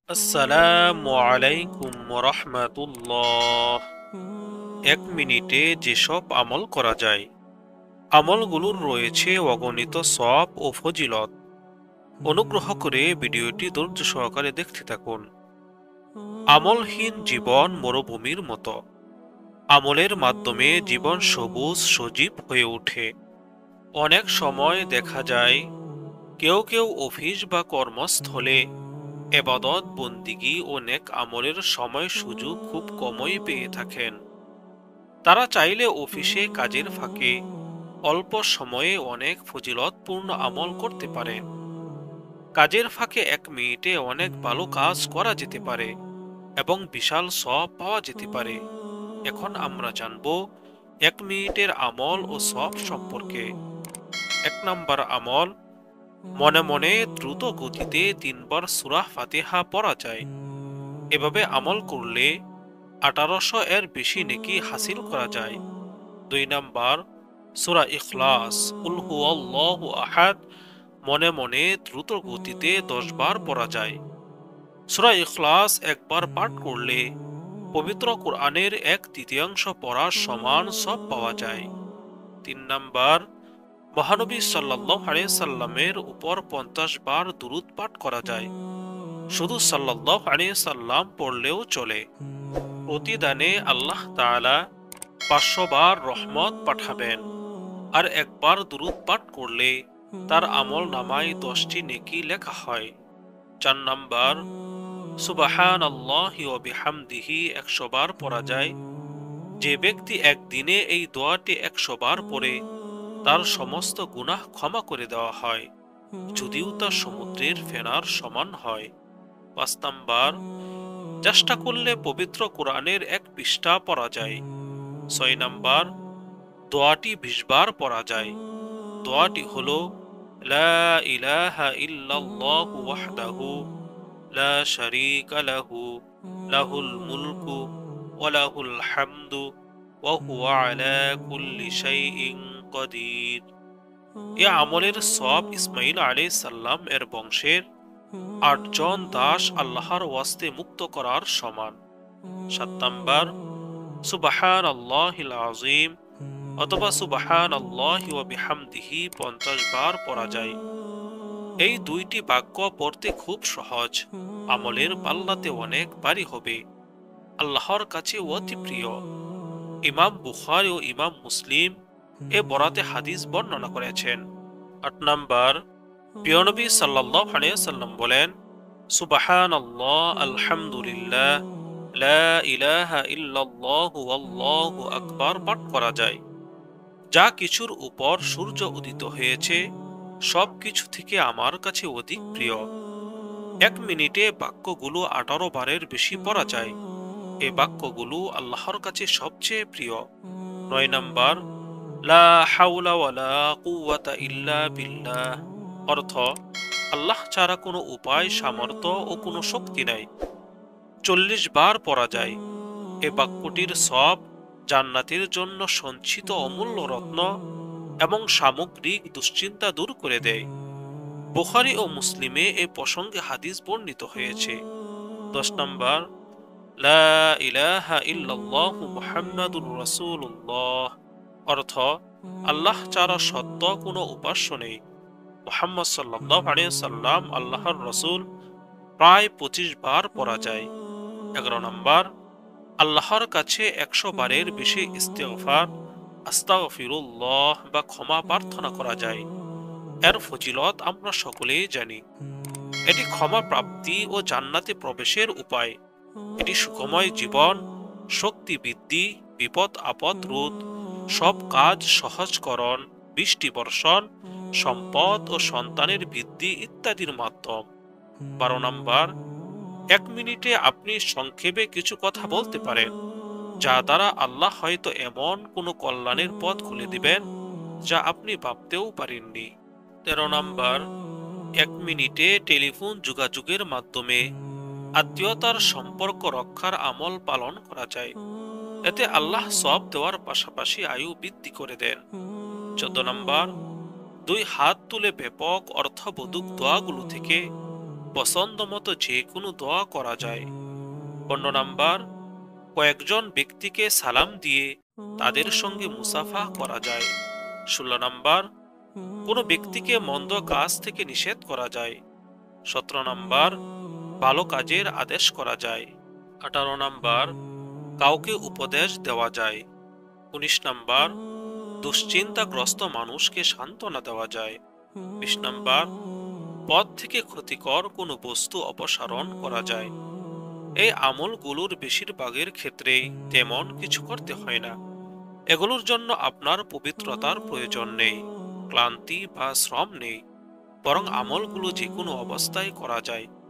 আসসালামু আলাইকুম রাহমাতুল্লাহ। এক মিনিটে যেসব আমল করা যায়, আমলগুলোর রয়েছে অগণিত সওয়াব ও ফজিলত। অনুগ্রহ করে ভিডিওটি ধৈর্য সহকারে দেখতে থাকুন। আমলহীন জীবন মরুভূমির মতো। আমলের মাধ্যমে জীবন সবুজ সজীব হয়ে ওঠে। অনেক সময় দেখা যায় কেউ কেউ অফিস বা কর্মস্থলে এবাদত বন্দিগি ও নেক আমলের সময় সুযোগ খুব কমই পেয়ে থাকেন। তারা চাইলে অফিসে কাজের ফাঁকে অল্প সময়ে অনেক ফজিলতপূর্ণ আমল করতে পারে। কাজের ফাঁকে 1 মিনিটে অনেক ভালো কাজ করা যেতে পারে এবং বিশাল সওয়াব পাওয়া যেতে পারে। এখন আমরা জানব 1 মিনিটের আমল ও সওয়াব সম্পর্কে। 1 নম্বর আমল, মনে মনে দ্রুত গতিতে 3 বার সূরা ফাতিহা পড়া যায়। এভাবে আমল করলে 1800 এর বেশি নেকি হাসিল করা যায়। 2 নম্বর, সূরা ইখলাস কুল হুয়াল্লাহু আহাদ মনে মনে দ্রুত গতিতে 10 বার পড়া যায়। সূরা ইখলাস একবার পাঠ করলে পবিত্র কোরআনের 1/3 পড়ার সমান সব পাওয়া যায়। 3 নম্বর, মহানবী সাল্লাল্লাহু আলাইহি সাল্লামের উপর 50 বার দুরূদ পাঠ করা যায়। শুধু সাল্লাল্লাহু আলাইহি সাল্লাম পড়লেও চলে। প্রতিদানে আল্লাহ তাআলা 500 বার রহমত পাঠাবেন। আর একবার দুরূদ পাঠ করলে তার আমল নামায় 10টি নেকি লেখা হয়। 4 নম্বর, সুবহানাল্লাহি ওয়া বিহামদিহি 100 বার পড়া যায়। যে ব্যক্তি একদিনে এই দোয়াটি 100 বার পড়ে তার সমস্ত গুনাহ ক্ষমা করে দেওয়া হয়, যদিও তা সমুদ্রের ফেনার সমান হয়। 5 নম্বর, চেষ্টা করলে পবিত্র কোরআনের 1 পৃষ্ঠা পড়া যায়। 6 নম্বর, দোয়াটি 20 বার পড়া যায়। দোয়াটি হলো লা ইলাহা ইল্লাল্লাহু ওয়াহদাহু লা শারীকা লাহু লাহুল মুলকু ওয়া লাহুল হামদু ওয়া হুয়া আলা কুল্লি শাইইন কাদির। এ আমলের সওয়াব ইসমাঈল আলাইহিস সালাম এর বংশের 8 জন দাস আল্লাহর ওয়াস্তে মুক্ত করার সমান। 7 নম্বর, সুবহানাল্লাহিল আযীম অথবা সুবহানাল্লাহি ওয়া বিহামদিহি 50 বার পড়া যায়। এই দুইটি বাক্য পড়তে খুব সহজ, আমলের পাল্লাতে অনেক ভারী হবে, আল্লাহর কাছে অতি প্রিয়। ইমাম বুখারী ও ইমাম মুসলিম এ বরাতে হাদিস বর্ণনা করেছেন। 8 নম্বর, প্রিয় নবী সাল্লাল্লাহু আলাইহি সাল্লাম বলেন, সুবহানাল্লাহ আলহামদুলিল্লাহ লা ইলাহা ইল্লাল্লাহু আল্লাহু আকবার পাঠ করা যায়। যা কিছুর উপর সূর্য উদিত হয়েছে সব কিছু থেকে আমার কাছে অধিক প্রিয়। 1 মিনিটে বাক্যগুলো 18 বারের বেশি পড়া যায়। এ বাক্যগুলো আল্লাহর কাছে সবচেয়ে প্রিয়। 9 নম্বর, লা হাওলা ওয়ালা কুওয়াতা ইল্লা বিল্লাহ অর্থ, আল্লাহ ছাড়া কোনো উপায় সামর্থ্য ও কোনো শক্তি নাই। 40 বার পড়া যায়। এ বাক্যটির সব জান্নাতের জন্য সঞ্চিত অমূল্য রত্ন এবং সামগ্রিক দুশ্চিন্তা দূর করে দেয়। বুখারী ও মুসলিমে এ প্রসঙ্গে হাদিস বর্ণিত হয়েছে। 10 নম্বর, লা ইলাহা ইল্লাল্লাহু মুহাম্মাদুর রাসূলুল্লাহ অর্থ, আল্লাহ ছাড়া সত্য কোনো উপাস্য নেই, মুহাম্মদ সাল্লাল্লাহু আলাইহি সাল্লাম আল্লাহর রাসূল প্রায় 25 বার পড়া যায়। 11 নম্বর, আল্লাহর কাছে 100 বারের বেশি ইস্তেগফার আস্তাগফিরুল্লাহ বা ক্ষমা প্রার্থনা করা যায়। এর ফজিলত আমরা সকলেই জানি। এটি ক্ষমা প্রাপ্তি ও জান্নাতে প্রবেশের উপায়। এটি সুখময় জীবন, শক্তি বৃদ্ধি, বিপদ আপদ রোধ, সব কাজ সহজকরণ, বৃষ্টি বর্ষণ, সম্পদ ও সন্তানের বৃদ্ধি ইত্যাদির মাধ্যম। 12 নম্বর, 1 মিনিটে আপনি সংক্ষেপে কিছু কথা বলতে পারেন, যা দ্বারা আল্লাহ হয়তো এমন কোনো কল্যাণের পথ খুলে দিবেন যা আপনি ভাবতেও পারেননি। 13 নম্বর, 1 মিনিটে টেলিফোন যোগাযোগের মাধ্যমে আত্মীয়তার সম্পর্ক রক্ষার আমল পালন করা যায়। এতে আল্লাহ সওয়াব দেওয়ার পাশাপাশি আয়ু বৃদ্ধি করে দেন। 14 নম্বর, 2 হাত তুলে ব্যাপক অর্থবোধক দোয়াগুলো থেকে পছন্দ মতো যে কোনো দোয়া করা যায়। 15 নাম্বার, কয়েকজন ব্যক্তিকে সালাম দিয়ে তাদের সঙ্গে মুসাফা করা যায়। 16 নাম্বার, কোনো ব্যক্তিকে মন্দ কাজ থেকে নিষেধ করা যায়। 17 নাম্বার, ভালো কাজের আদেশ করা যায়। 18 নাম্বার, কাউকে উপদেশ দেওয়া যায়। 19 নাম্বার, দুশ্চিন্তাগ্রস্ত মানুষকে সান্ত্বনা দেওয়া যায়। 20 নাম্বার, পথ থেকে ক্ষতিকর কোনো বস্তু অপসারণ করা যায়। এই আমলগুলোর বেশিরভাগের ক্ষেত্রেই তেমন কিছু করতে হয় না। এগুলোর জন্য আপনার পবিত্রতার প্রয়োজন নেই, ক্লান্তি বা শ্রম নেই, বরং আমলগুলো যে কোনো অবস্থায় করা যায়।